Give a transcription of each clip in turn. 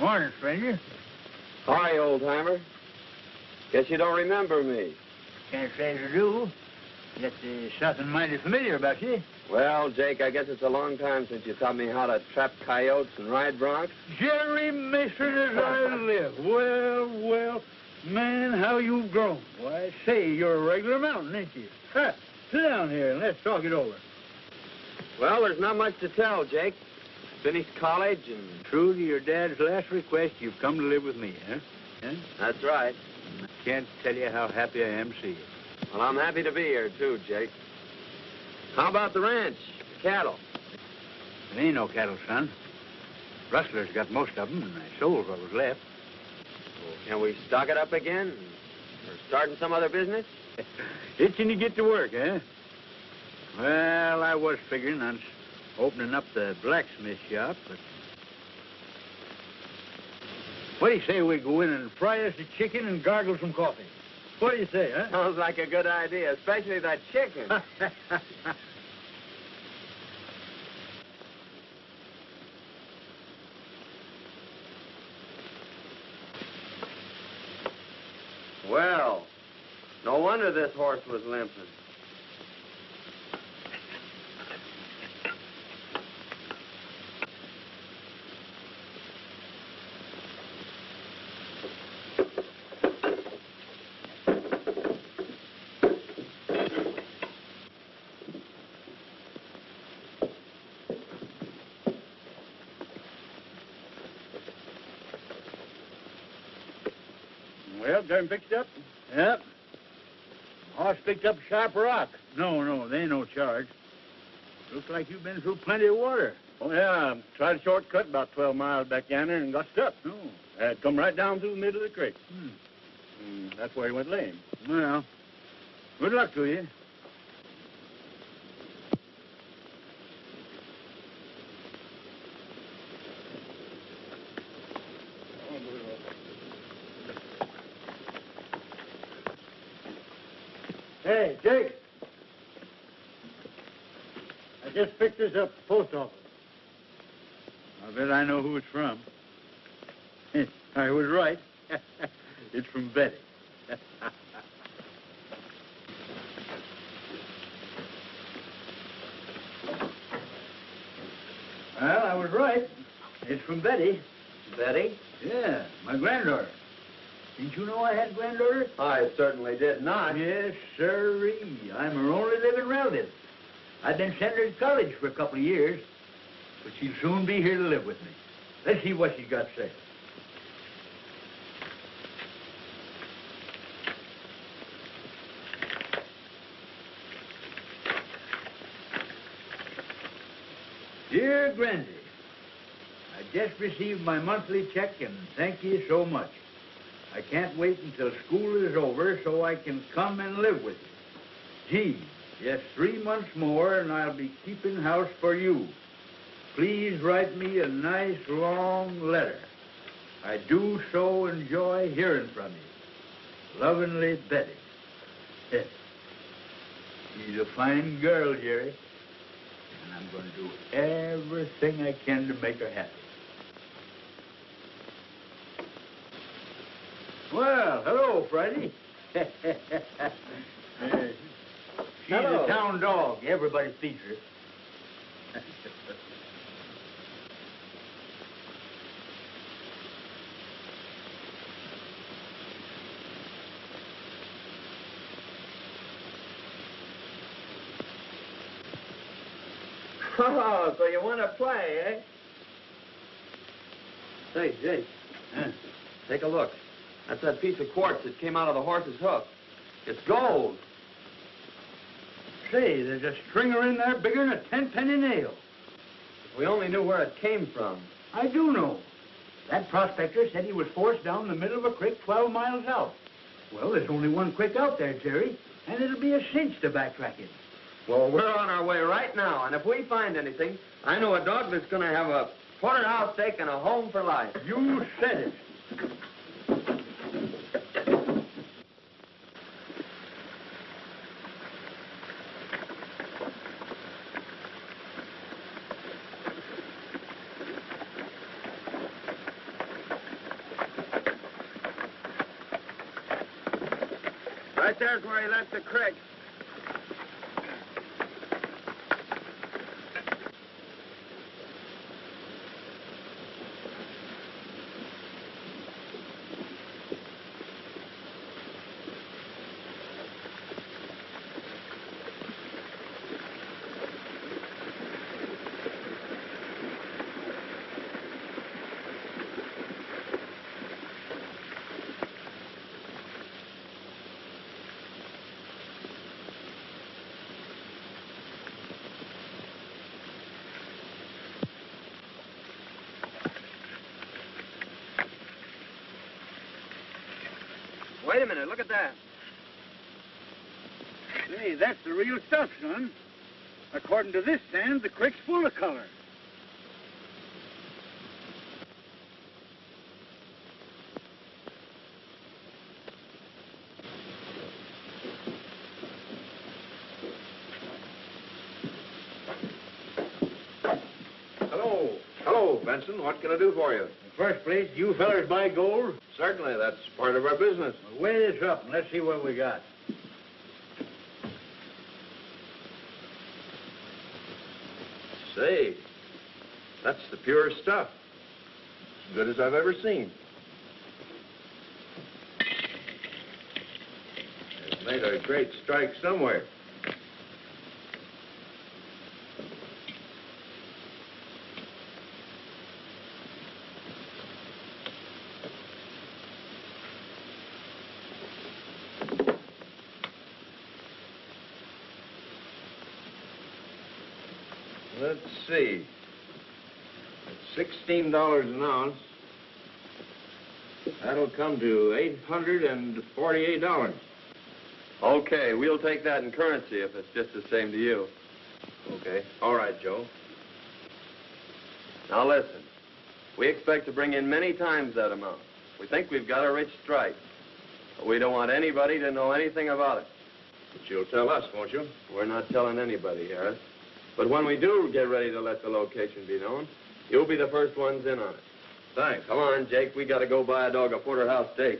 Morning, stranger. Hi, old-timer. Guess you don't remember me. Can't say as I do. Yet there's something mighty familiar about you. Well, Jake, I guess it's a long time since you taught me how to trap coyotes and ride broncs. Jerry Mason as I live. Well, man, how you've grown. Why, I say, you're a regular mountain, ain't you? Ha! Sit down here and let's talk it over. Well, there's not much to tell, Jake. Finished college and... True to your dad's last request, you've come to live with me, huh? That's right. I can't tell you how happy I am to see you. Well, I'm happy to be here, too, Jake. How about the ranch, the cattle? It ain't no cattle, son. Rustlers got most of them, and I sold what was left. Well, can we stock it up again? Or starting some other business? Itching to get to work, eh? Well, I was figuring on opening up the blacksmith shop, but... What do you say we go in and fry us a chicken and gargle some coffee? What do you say, huh? Sounds like a good idea, especially that chicken. Well, no wonder this horse was limping. Well, got him fixed up? Yep. Horse picked up a sharp rock. No, they ain't no charge. Looks like you've been through plenty of water. Oh, yeah. Tried a shortcut about 12 miles back yonder and got stuck. No. Come right down through the middle of the creek. That's where he went lame. Well, good luck to you. Hey, Jake. I just picked this up at the post office. I bet I know who it's from. I was right. It's from Betty. Well, I was right. It's from Betty. Betty? Yeah, my granddaughter. Didn't you know I had a granddaughter? I certainly did not. Yes, sirree. I'm her only living relative. I've been sending her to college for a couple of years, but she'll soon be here to live with me. Let's see what she's got to say. Dear Grandy, I just received my monthly check and thank you so much. I can't wait until school is over so I can come and live with you. Gee, just 3 months more and I'll be keeping house for you. Please write me a nice long letter. I do so enjoy hearing from you. Lovingly, Betty. She's a fine girl, Jerry. And I'm going to do everything I can to make her happy. Well, hello, Friday. She's Hello. a town dog. Everybody feeds her. Oh, so you want to play, eh? Say, Jake, take a look. That's that piece of quartz that came out of the horse's hoof. It's gold. Say, there's a stringer in there bigger than a 10-penny nail. If we only knew where it came from. I do know. That prospector said he was forced down the middle of a creek 12 miles out. Well, there's only one creek out there, Jerry, and it'll be a cinch to backtrack it. Well, we're on our way right now, and if we find anything, I know a dog that's going to have a porterhouse steak and a home for life. You said it. Right there's where he left the creek. Wait a minute, look at that. Say, that's the real stuff, son. According to this sand, the creek's full of color. Hello, Benson. What can I do for you? In the first place, you fellers buy gold? Certainly, that's part of our business. Well, weigh this up and let's see what we got. Say, that's the pure stuff. As good as I've ever seen. They've made a great strike somewhere. Let's see. At $16 an ounce, that'll come to $848. Okay, we'll take that in currency if it's just the same to you. Okay. All right, Joe. Now listen, we expect to bring in many times that amount. We think we've got a rich strike, but we don't want anybody to know anything about it. But you'll tell us, won't you? We're not telling anybody, Harris. But when we do get ready to let the location be known, you'll be the first ones in on it. Thanks. Come on, Jake. We got to go buy a dog a porterhouse steak.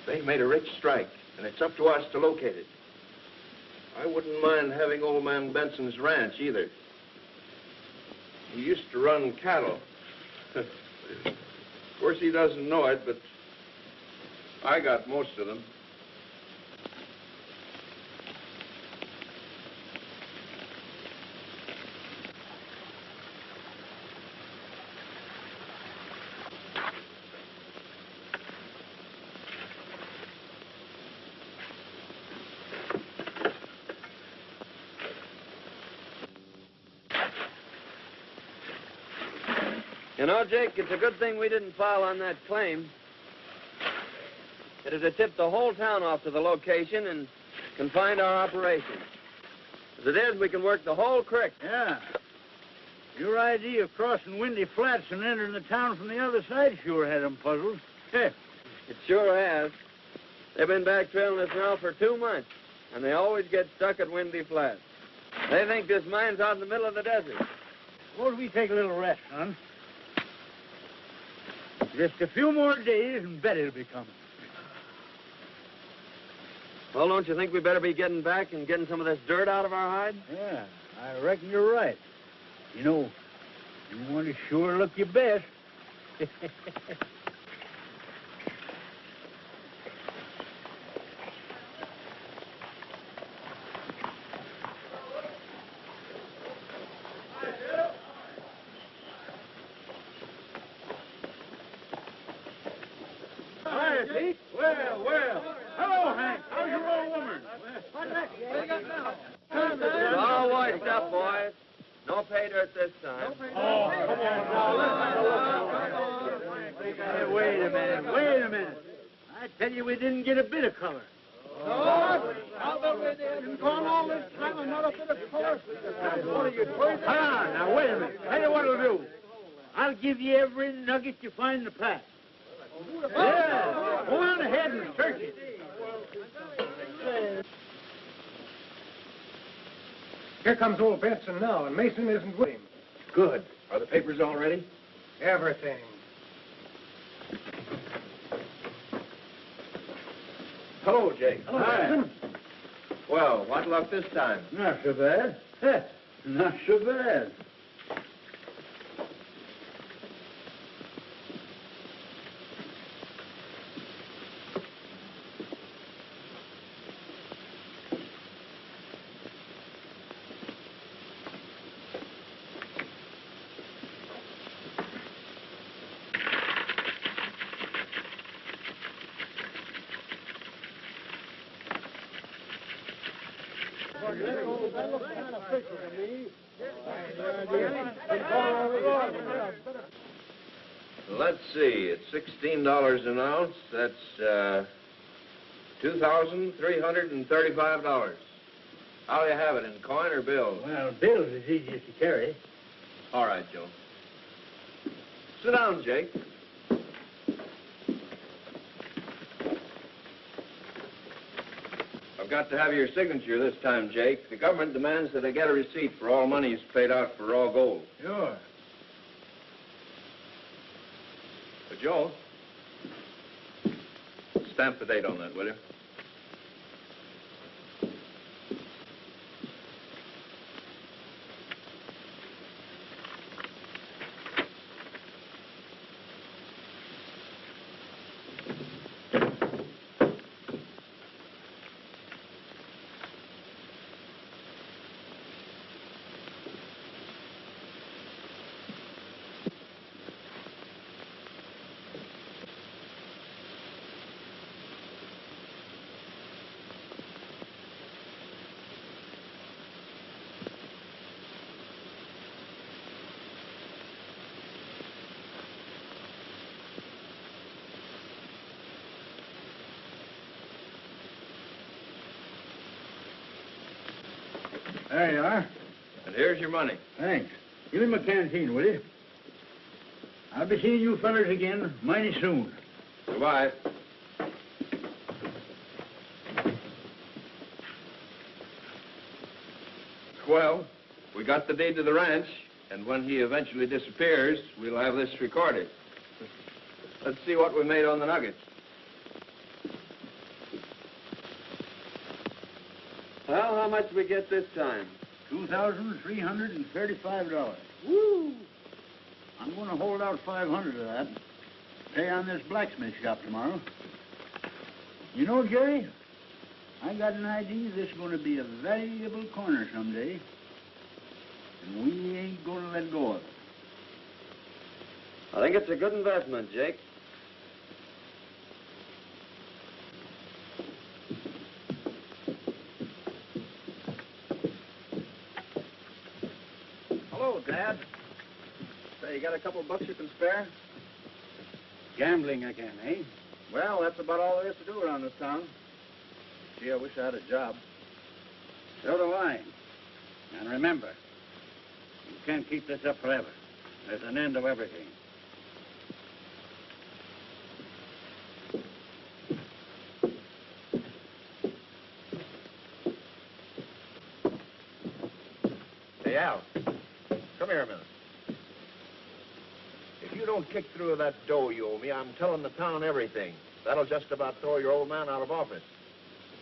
They've made a rich strike, and it's up to us to locate it. I wouldn't mind having old man Benson's ranch, either. He used to run cattle. Of course, he doesn't know it, but I got most of them. You know, Jake, it's a good thing we didn't file on that claim. It'd have tipped the whole town off to the location and confined our operation. As it is, we can work the whole creek. Yeah. Your idea of crossing Windy Flats and entering the town from the other side sure had them puzzled. It sure has. They've been back trailing us now for 2 months, and they always get stuck at Windy Flats. They think this mine's out in the middle of the desert. Suppose we take a little rest, son. Just a few more days and Betty'll be coming. Well, don't you think we better be getting back and getting some of this dirt out of our hide? Yeah, I reckon you're right. You know, you want to sure look your best. Hi, Pete. Well. Hello, Hank. How's your old woman? What you got now? It's all washed up, boys. No pay dirt this time. Oh, come on. Hey, wait a minute. I tell you, we didn't get a bit of color. I'll bet we didn't go all this time and not a bit of color. What are you doing? Hold on, now, wait a minute. Tell you what I'll do. I'll give you every nugget you find in the pack. Yeah, go on ahead and search it. Here comes old Benson now, and Mason isn't with him. Good. Are the papers all ready? Everything. Hello, Jake. Hello, Hi. Captain. Well, what luck this time? Not so bad. Heh, not so bad. Let's see, it's $16 an ounce. That's $2,335. How'll you have it, in coin or bills? Well, bills is easiest to carry. All right, Joe. Sit down, Jake. I've got to have your signature this time, Jake. The government demands that I get a receipt for all monies paid out for raw gold. Sure. But, Joe, stamp the date on that, will you? There you are. And here's your money. Thanks. Give me my canteen, will you? I'll be seeing you fellers again mighty soon. Goodbye. Well, we got the deed to the ranch, and when he eventually disappears, we'll have this recorded. Let's see what we made on the nuggets. Well, how much we get this time? $2,335. Woo! I'm going to hold out 500 of that. Pay on this blacksmith shop tomorrow. You know, Jerry, I got an idea this is going to be a valuable corner someday, and we ain't going to let go of it. I think it's a good investment, Jake. Hello, Dad. Say, you got a couple bucks you can spare? Gambling again, eh? Well, that's about all there is to do around this town. Gee, I wish I had a job. So do I. And remember, you can't keep this up forever. There's an end to everything. Hey, Al, come here a minute. If you don't kick through that dough you owe me, I'm telling the town everything. That'll just about throw your old man out of office.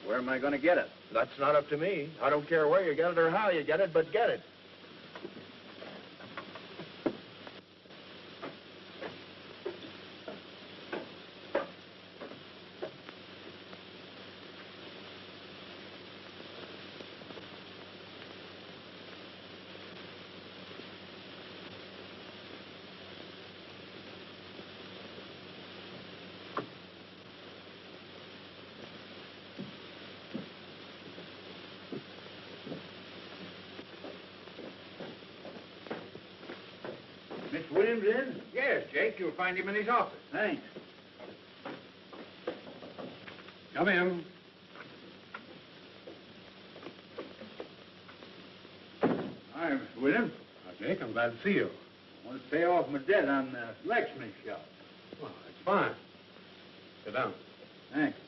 Where am I going to get it? That's not up to me. I don't care where you get it or how you get it, but get it. Miss Williams in? Yes, Jake, you'll find him in his office. Thanks. Come in. Hi, Mr. Williams. Jake, I'm glad to see you. I want to pay off my debt on the blacksmith shop. Well, that's fine. Sit down. Thanks.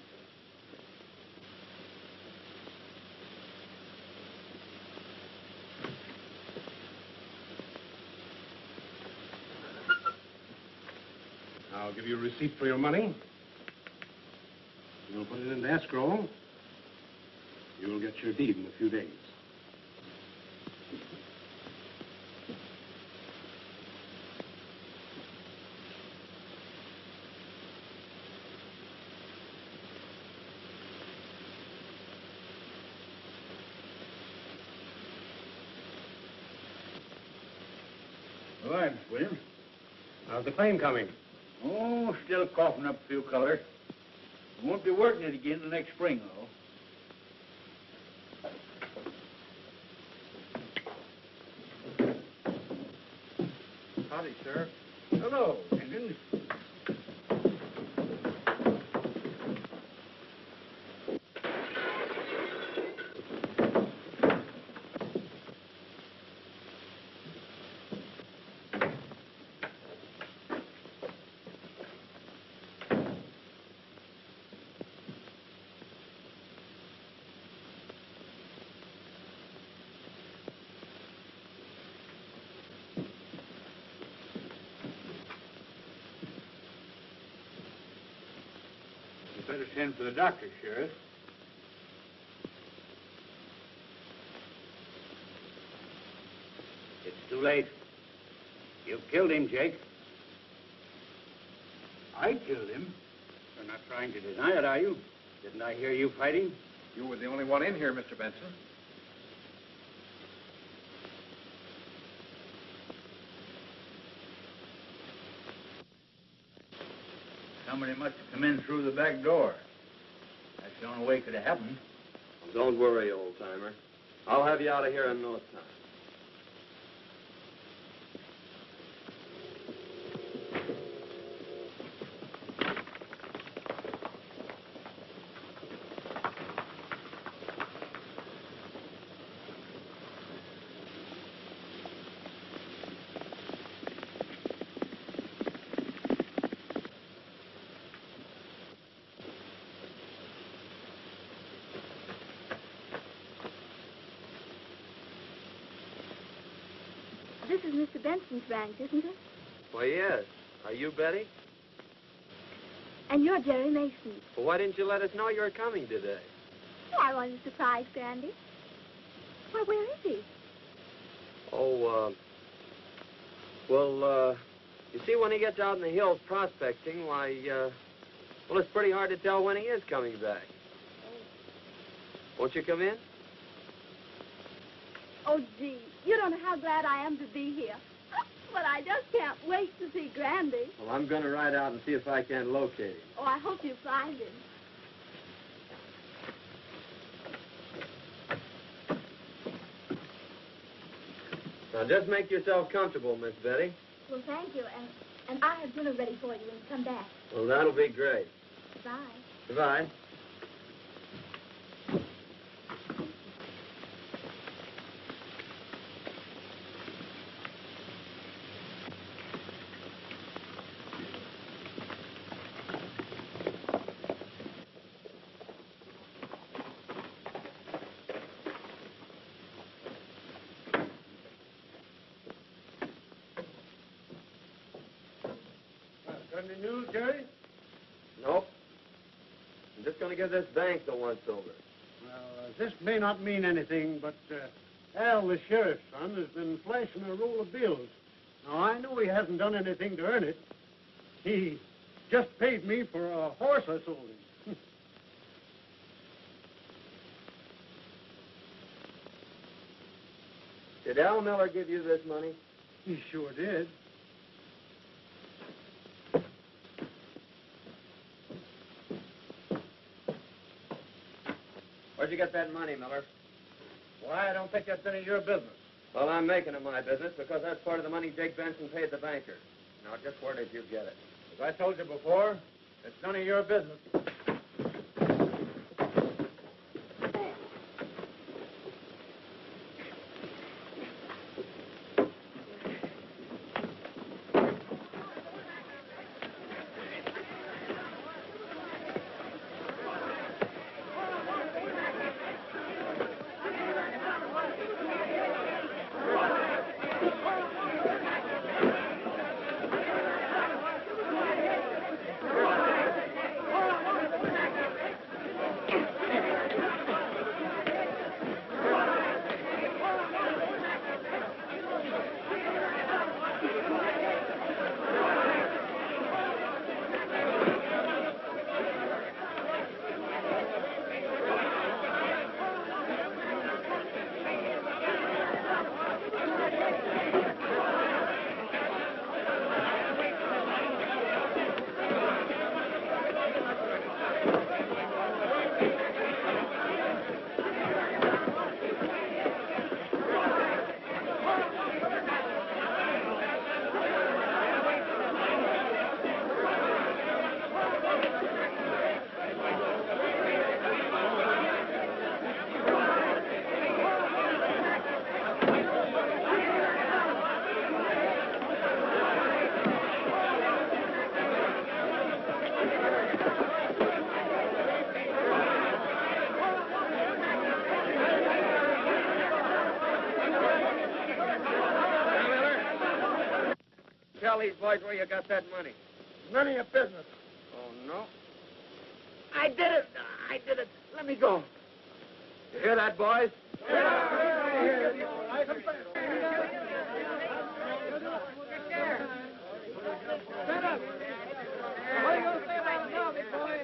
I'll give you a receipt for your money. You'll put it in escrow, you'll get your deed in a few days. All right, Miss Williams. How's the claim coming? Oh, still coughing up a few colors. We won't be working it again till next spring, though. Howdy, Sheriff. Hello, Jenkins. Better send for the doctor, Sheriff. It's too late. You've killed him, Jake. I killed him. You're not trying to deny it, are you? Didn't I hear you fighting? You were the only one in here, Mr. Benson. Somebody must have come in through the back door. That's the only way it could have happened. Don't worry, old-timer. I'll have you out of here in no time. This is Mr. Benson's ranch, isn't it? Why, yes. Are you Betty? And you're Jerry Mason. Well, why didn't you let us know you were coming today? I wanted to surprise Grandy. Why, where is he? Oh, you see, when he gets out in the hills prospecting, why, well, it's pretty hard to tell when he is coming back. Won't you come in? Oh, gee, you don't know how glad I am to be here. But I just can't wait to see Grandy. Well, I'm going to ride out and see if I can locate him. Oh, I hope you find him. Now, just make yourself comfortable, Miss Betty. Well, thank you, and I have dinner ready for you when you come back. Well, that'll be great. Goodbye. Goodbye. Got any news, Jerry? Nope. I'm just going to give this bank the once-over. Well, this may not mean anything, but Al, the sheriff's son, has been flashing a roll of bills. Now, I know he hasn't done anything to earn it. He just paid me for a horse I sold him. Did Al Miller give you this money? He sure did. Where'd you get that money, Miller? Why, I don't think that's any of your business. Well, I'm making it my business because that's part of the money Jake Benson paid the banker. Now, just where did you get it? As I told you before, it's none of your business. tell these boys where you got that money. None of your business. Oh, no? I did it. I did it. Let me go. You hear that, boys? Shut up. What are you going to say about the law, big boy?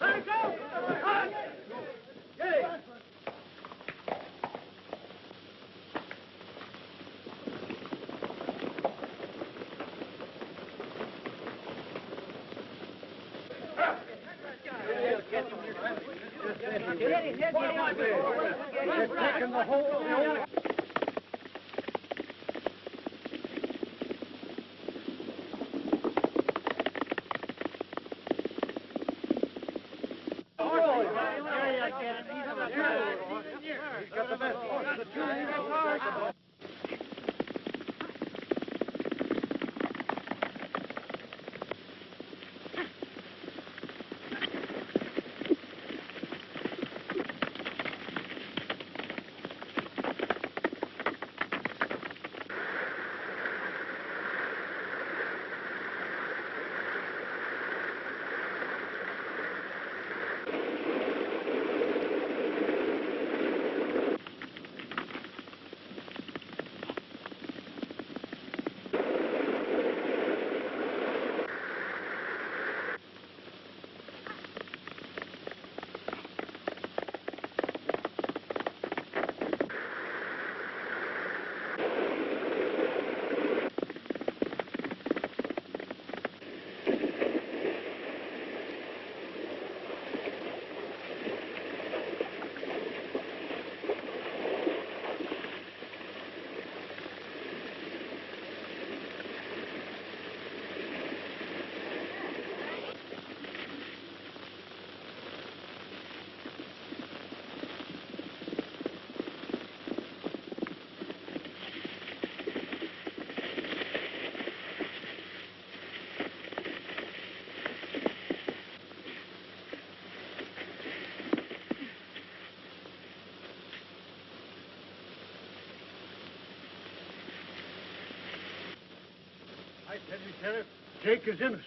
Let it go! Get it! Taking the whole... I tell you, Sheriff, Jake is innocent.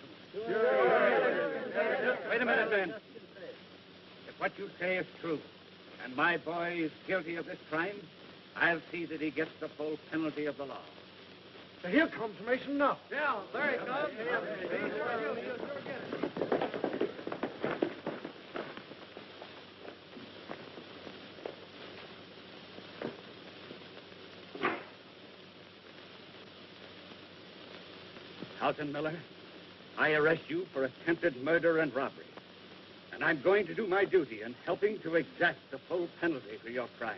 Wait a minute, Ben. If what you say is true, and my boy is guilty of this crime, I'll see that he gets the full penalty of the law. So here comes Mason now. Yeah, there he comes. Houghton Miller, I arrest you for attempted murder and robbery. And I'm going to do my duty in helping to exact the full penalty for your crime.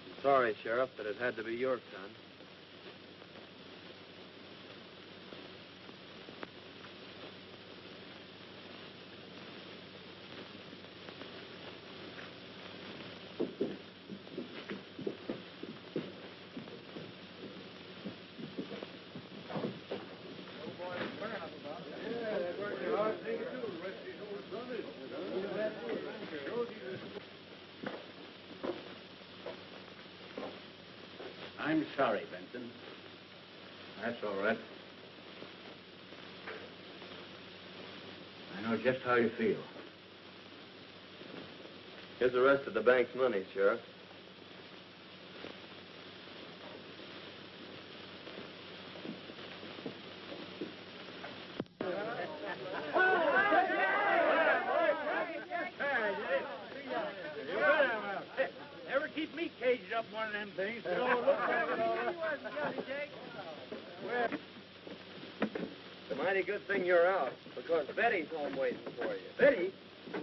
I'm sorry, Sheriff, but it had to be your son. I'm sorry, Benson. That's all right. I know just how you feel. Here's the rest of the bank's money, Sheriff. Never keep me caged up one of them things. It's a mighty good thing you're out, because Betty's home waiting for you. Betty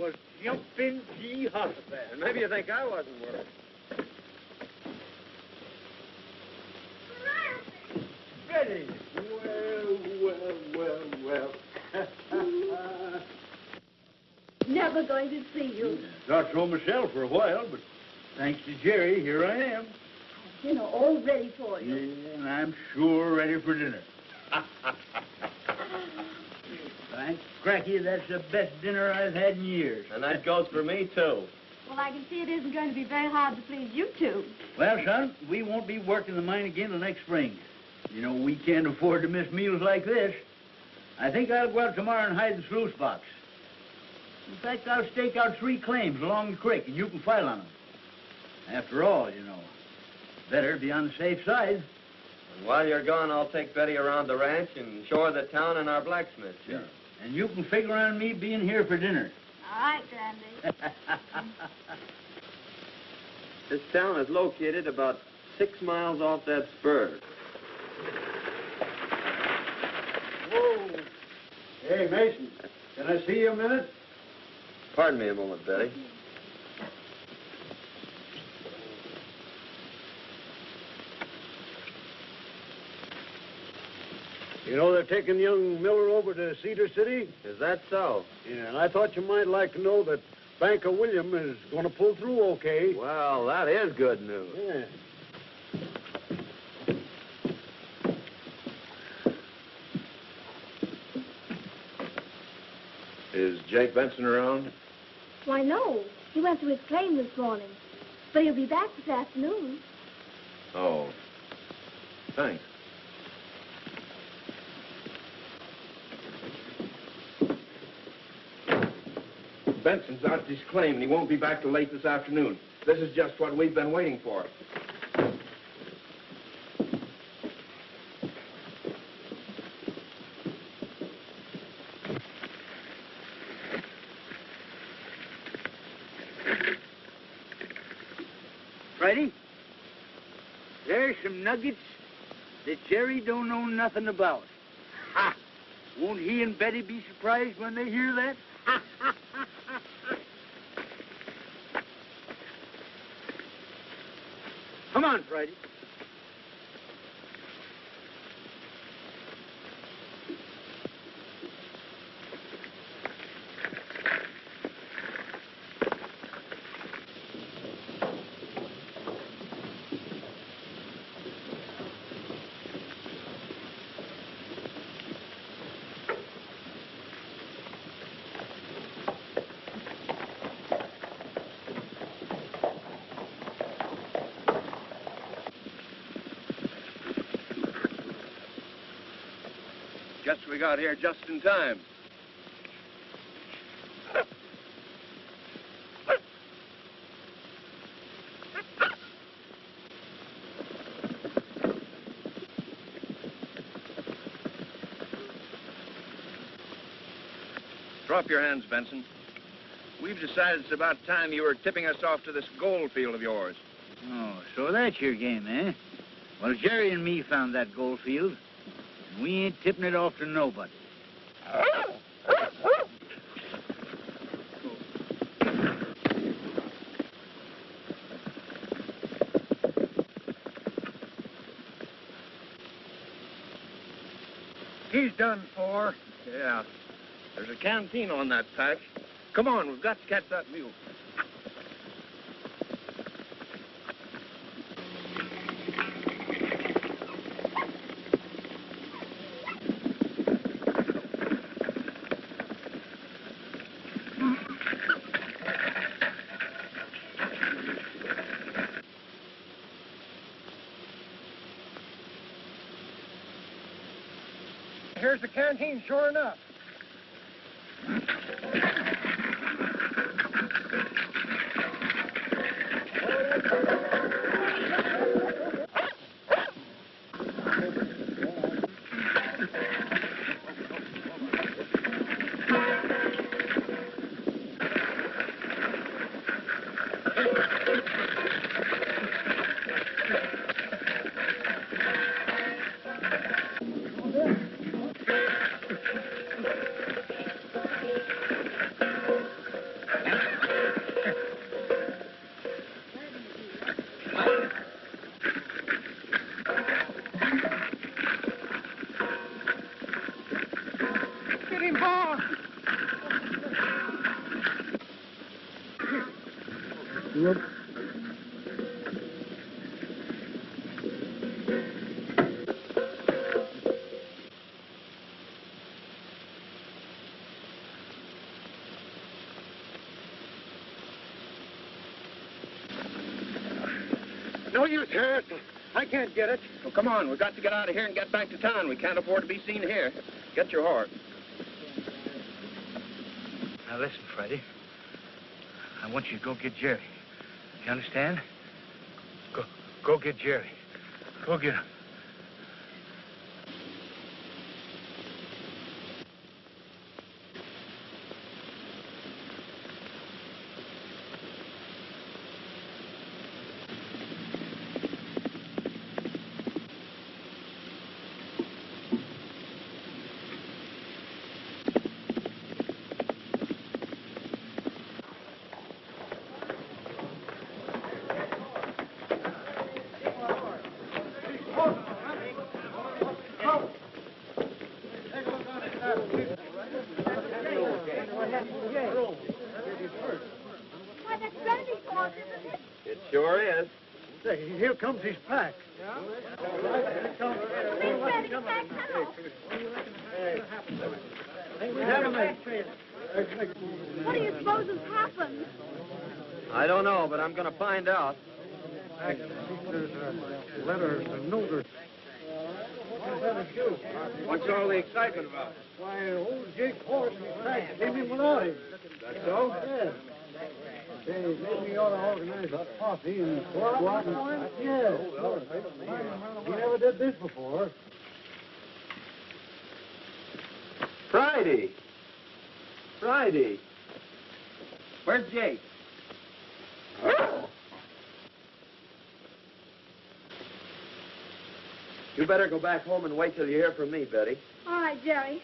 was jumping G hospital. And maybe you think I wasn't worried. Betty! Well. Never going to see you. Thought so myself for a while, but thanks to Jerry, here I am. Dinner all ready for you. Yeah, and I'm sure ready for dinner. Thanks, Cracky, that's the best dinner I've had in years. And that goes for me, too. Well, I can see it isn't going to be very hard to please you two. Well, son, we won't be working the mine again till next spring. You know, we can't afford to miss meals like this. I think I'll go out tomorrow and hide the sluice box. In fact, I'll stake out 3 claims along the creek, and you can file on them. After all, you know, better be on the safe side. And while you're gone, I'll take Betty around the ranch and show her the town and our blacksmith shop. Yeah. And you can figure on me being here for dinner. All right, Grandy. This town is located about 6 miles off that spur. Whoa. Hey, Mason, can I see you a minute? Pardon me a moment, Betty. You know they're taking young Miller over to Cedar City? Is that so? Yeah, and I thought you might like to know that Banker William is going to pull through okay. Well, that is good news. Yeah. Is Jake Benson around? Why, no. He went to his claim this morning. But he'll be back this afternoon. Oh. Thanks. Benson's out at his claim, and he won't be back till late this afternoon. This is just what we've been waiting for. Friday, there's some nuggets that Jerry don't know nothing about. Ha! Won't he and Betty be surprised when they hear that? Come on, Friday. Guess we got here just in time. Drop your hands, Benson. We've decided it's about time you were tipping us off to this gold field of yours. Oh, so that's your game, eh? Well, Jerry and me found that gold field. We ain't tipping it off to nobody. He's done for. Yeah. There's a canteen on that patch. Come on, we've got to catch that mule. Here's the canteen, sure enough. No use, Harris. I can't get it. Well, come on. We've got to get out of here and get back to town. We can't afford to be seen here. Get your horse. Now, listen, Freddie. I want you to go get Jerry. You understand? Go get Jerry. Go get him. Why, that's Brandy's horse, isn't it? It sure is. Say, here comes his pack. Big Brandy's back now. What do you suppose has happened? I don't know, but I'm going to find out. There's a letter, a note. What's all the excitement about? Why, old Jake's horse and his pack came in without him. That's so? Yeah. Say, maybe we ought to organize a coffee and go out and... Yeah. He never did this before. Friday. Where's Jake? You better go back home and wait till you hear from me, Betty. All right, Jerry.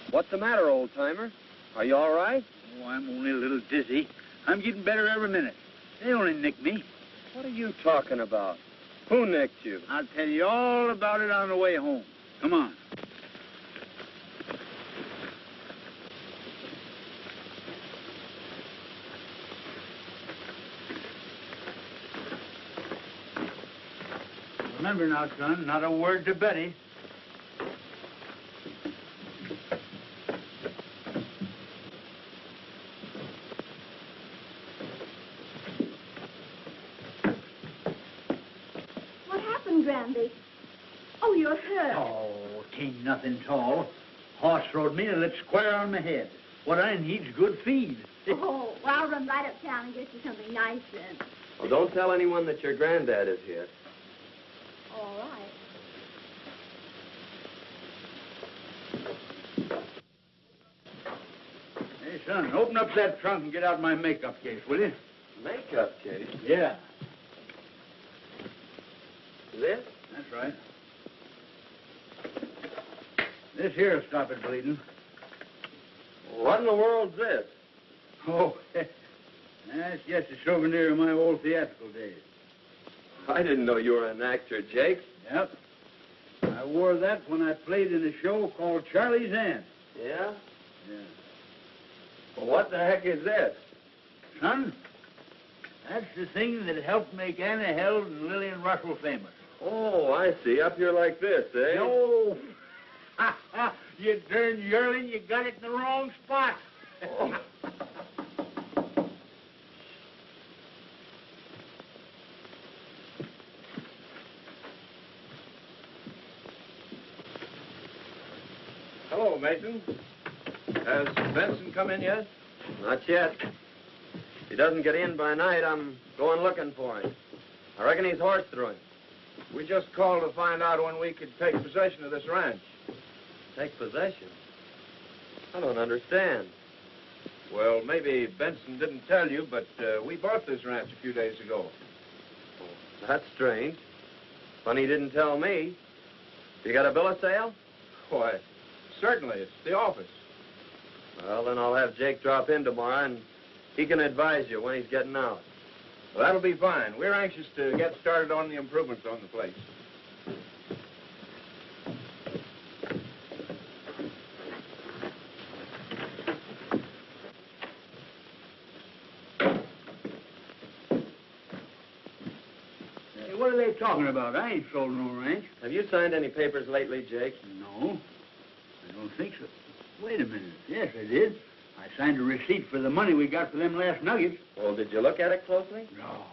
What's the matter, old-timer? Are you all right? Oh, I'm only a little dizzy. I'm getting better every minute. They only nicked me. What are you talking about? Who nicked you? I'll tell you all about it on the way home. Come on. Remember now, son, not a word to Betty. Brandy. Oh, you're hurt. Oh, 'tain't nothing tall. Horse rode me and lit square on my head. What I need's good feed. Oh, well, I'll run right uptown and get you something nice then. Well, don't tell anyone that your granddad is here. All right. Hey, son, open up that trunk and get out my makeup case, will you? Makeup case? Yeah. This? That's right. This here'll stop it bleeding. What in the world's this? Oh, that's just a souvenir of my old theatrical days. I didn't know you were an actor, Jake. Yep. I wore that when I played in a show called Charlie's Aunt. Yeah? Yeah. Well, what the heck is this? Son, that's the thing that helped make Anna Held and Lillian Russell famous. Oh, I see. Up here like this, eh? No. You darn yearling, you got it in the wrong spot. Oh. Hello, Mason. Has Benson come in yet? Not yet. If he doesn't get in by night, I'm going looking for him. I reckon he's horse throwing. We just called to find out when we could take possession of this ranch. Take possession? I don't understand. Well, maybe Benson didn't tell you, but we bought this ranch a few days ago. Oh, that's strange. Funny he didn't tell me. You got a bill of sale? Why, certainly. It's the office. Well, then I'll have Jake drop in tomorrow, and he can advise you when he's getting out. Well, that'll be fine. We're anxious to get started on the improvements on the place. Hey, what are they talking about? I ain't sold no ranch. Have you signed any papers lately, Jake? No, I don't think so. Wait a minute. Yes, I did. I signed a receipt for the money we got for them last nuggets. Well, did you look at it closely? No.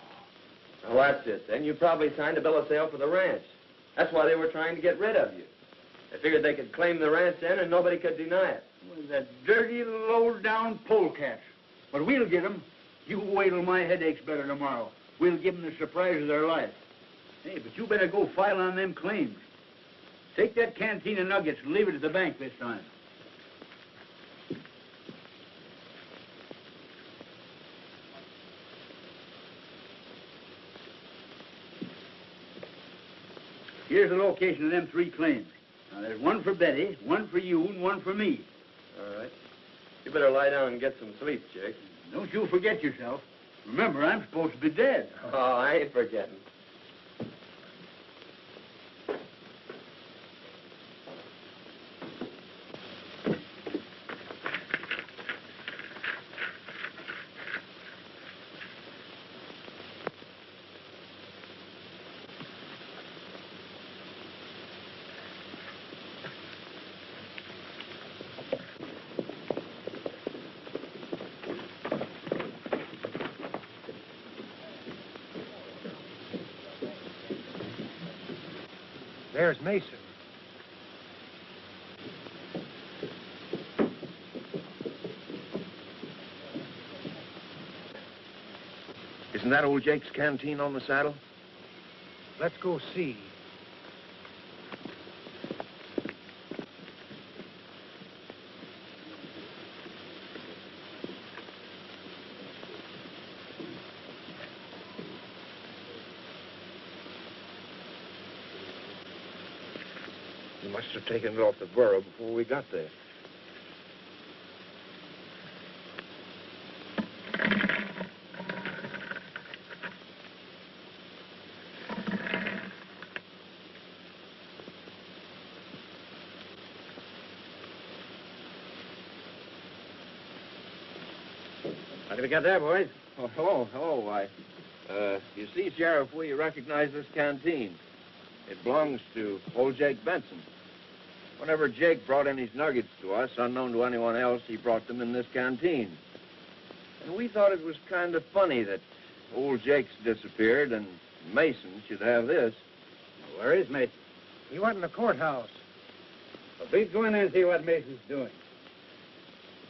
Well, that's it. Then you probably signed a bill of sale for the ranch. That's why they were trying to get rid of you. They figured they could claim the ranch then and nobody could deny it. Well, that dirty, low-down polecats. But we'll get them. You wait till my headache's better tomorrow. We'll give them the surprise of their life. Hey, but you better go file on them claims. Take that canteen of nuggets and leave it at the bank this time. Here's the location of them 3 claims. Now, there's one for Betty, one for you, and one for me. All right. You better lie down and get some sleep, Jake. Don't you forget yourself. Remember, I'm supposed to be dead. Oh, I ain't forgetting. There's Mason. Isn't that old Jake's canteen on the saddle? Let's go see. He must have taken it off the burro before we got there. How did we get there, boys? Oh, hello. You see, Sheriff, we recognize this canteen. It belongs to old Jake Benson. Whenever Jake brought in his nuggets to us, unknown to anyone else, he brought them in this canteen. And we thought it was kind of funny that old Jake's disappeared and Mason should have this. Where is Mason? He went in the courthouse. Well, please go in there and see what Mason's doing.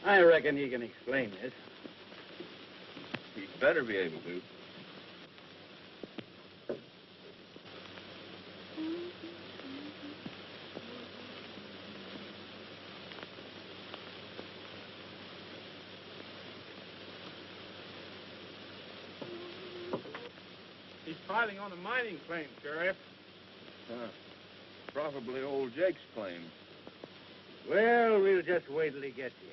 I reckon he can explain this. He'd better be able to. He's filing on a mining claim, Sheriff. Probably old Jake's claim. Well, we'll just wait till he gets here.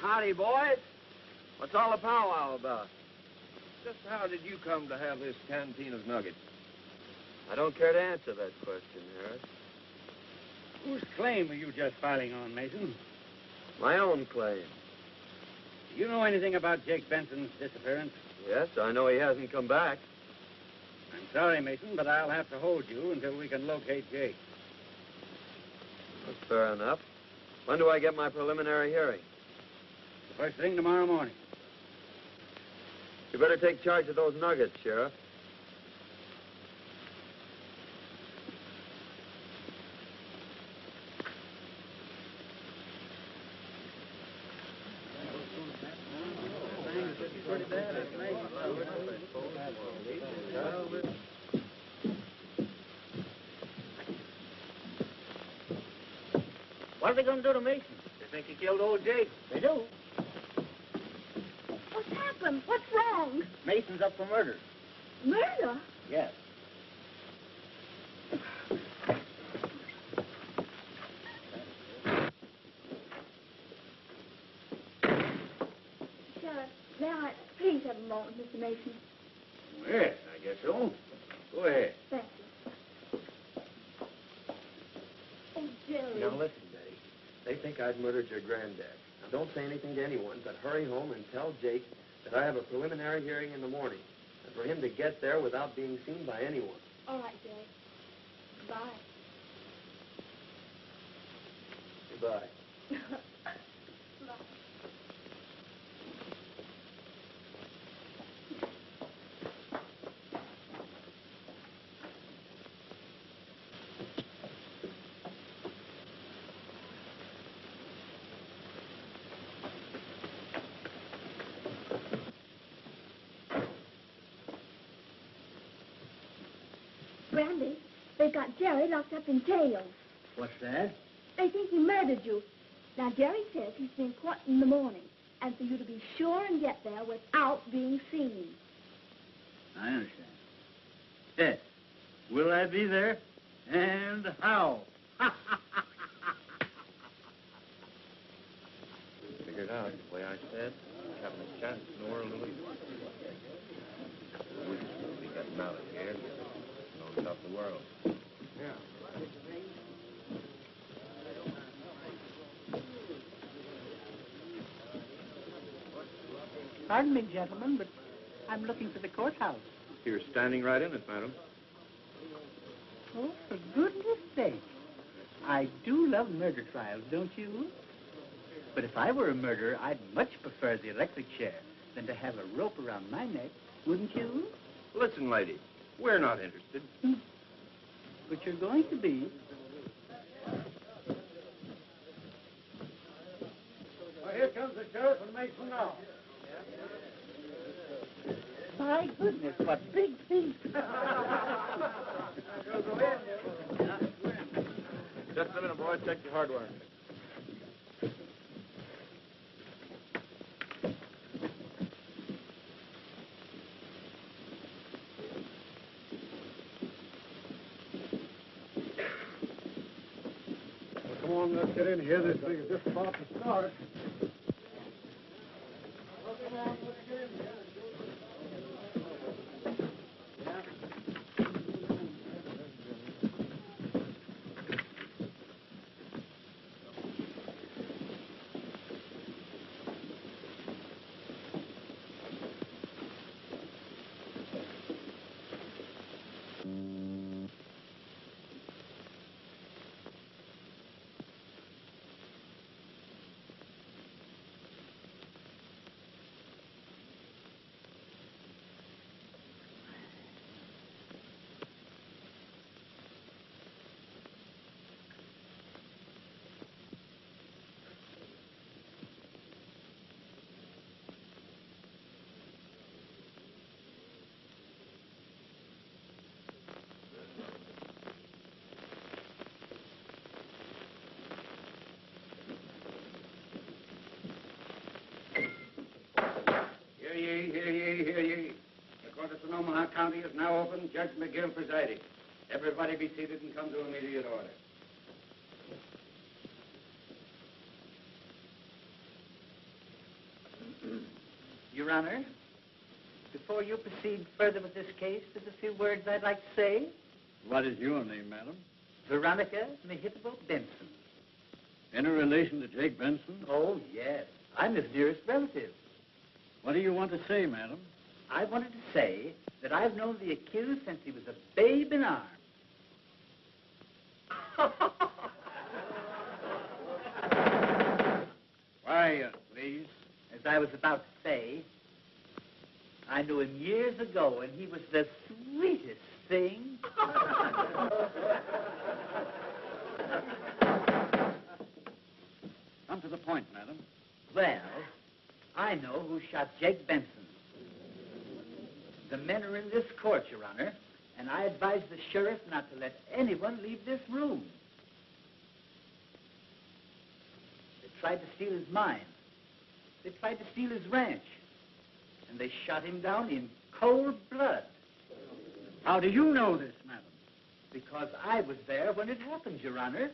Howdy, boys. What's all the powwow about? Just how did you come to have this canteen of nuggets? I don't care to answer that question, Harris. Whose claim are you just filing on, Mason? My own claim. Do you know anything about Jake Benson's disappearance? Yes, I know he hasn't come back. I'm sorry, Mason, but I'll have to hold you until we can locate Jake. That's fair enough. When do I get my preliminary hearing? First thing tomorrow morning. You better take charge of those nuggets, Sheriff. What are they going to do to Mason? They think he killed old Jake. They do. What's happened? What's wrong? Mason's up for murder. Murder? Yes. Sheriff, may I please have a moment, Mr. Mason? Yes, I guess so. Go ahead. Thank you. Oh, Jerry. Now listen, Betty. They think I'd murdered your granddad. Now don't say anything to anyone, but hurry home and tell Jake that I have a preliminary hearing in the morning, and for him to get there without being seen by anyone. All right, Jerry. Bye. Goodbye. Bye. Randy, they've got Jerry locked up in jail. What's that? They think he murdered you. Now, Jerry says he's being caught in the morning, and for you to be sure and get there without being seen. I understand. Yes. Will I be there? And how? Figured out the way I said, having a chance nowhere to leave. We should be getting out of here and known about the world. Yeah. Pardon me, gentlemen, but I'm looking for the courthouse. You're standing right in it, madam. Oh, for goodness sake. I do love murder trials, don't you? But if I were a murderer, I'd much prefer the electric chair than to have a rope around my neck, wouldn't you? Listen, lady, we're not interested. But you're going to be. Well, here comes the sheriff and Mason now. My goodness, what big feet. Just a minute, boy. Check your hardware. Well, come on, let's get in here. This thing is just about to start. Well, come on, let's get in here. Hear ye, hear ye. The court of Sonoma County is now open. Judge McGill presiding. Everybody be seated and come to immediate order. Your Honor, before you proceed further with this case, there's a few words I'd like to say. What is your name, madam? Veronica Mehitable Benson. Any relation to Jake Benson? Oh, yes. I'm his nearest relative. What do you want to say, madam? I wanted to say that I've known the accused since he was a babe in arms. Why, please? As I was about to say, I knew him years ago, and he was the sweetest thing. Come to the point, madam. Well, I know who shot Jake Benson. The men are in this court, Your Honor, and I advise the sheriff not to let anyone leave this room. tried to steal his mine. They tried to steal his ranch. And they shot him down in cold blood. How do you know this, madam? Because I was there when it happened, Your Honor.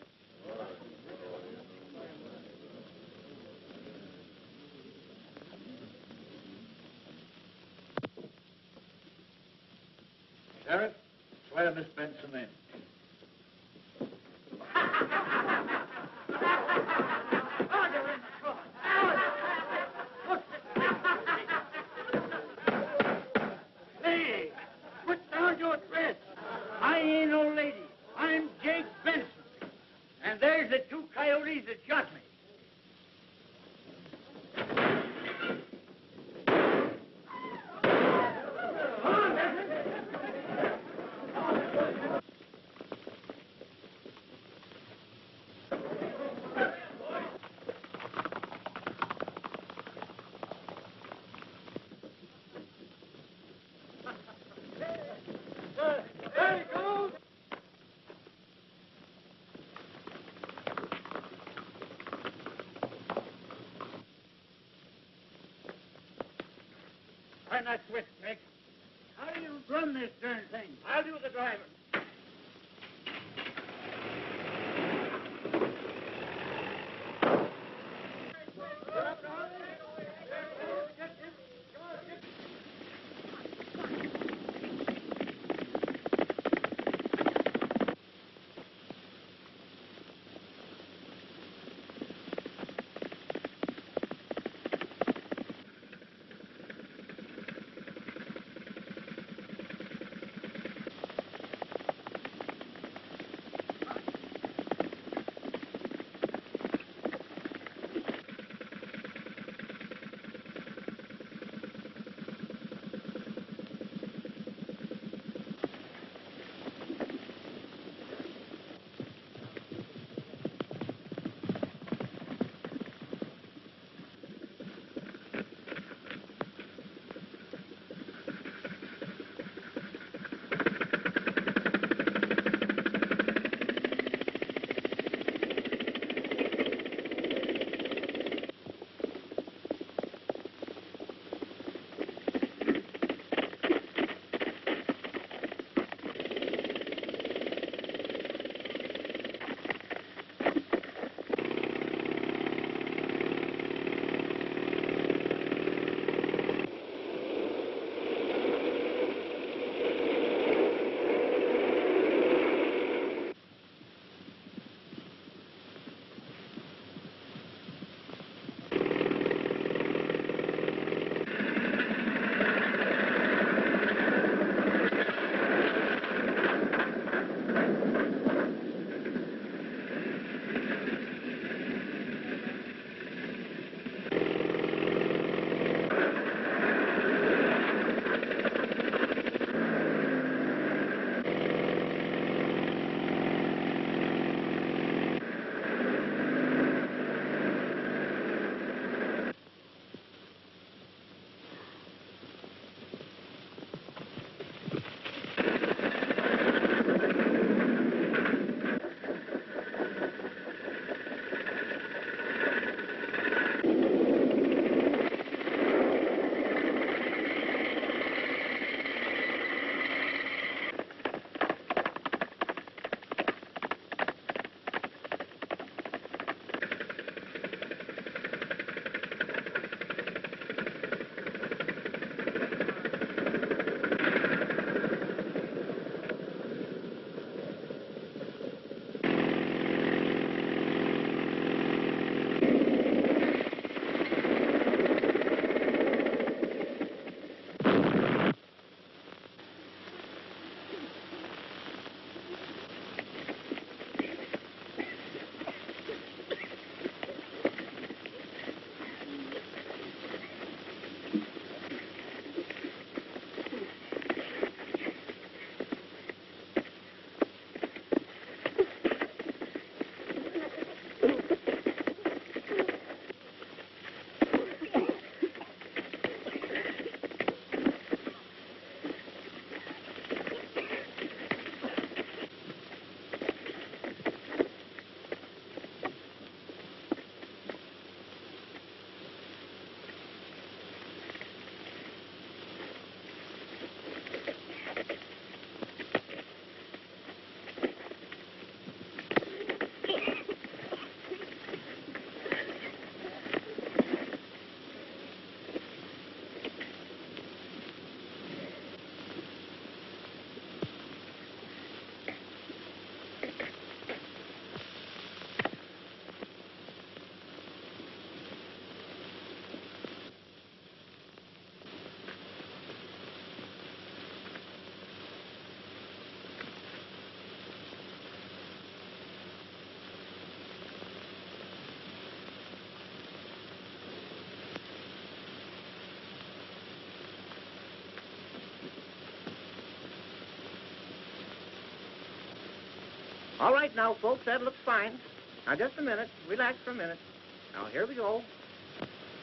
Sheriff, swear Miss Benson in. Hey, put down your threats. I ain't no lady. I'm Jake Benson. And there's the two coyotes that shot me. Turn that switch, Nick. How do you run this darn thing? I'll do the driving. All right now, folks, that looks fine. Now, just a minute. Relax for a minute. Now, here we go.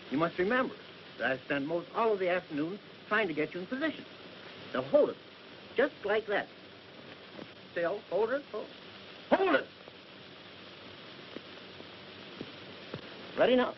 You must remember that I spend most all of the afternoon trying to get you in position. Now, hold it. Just like that. Still, hold it, hold it! Ready now.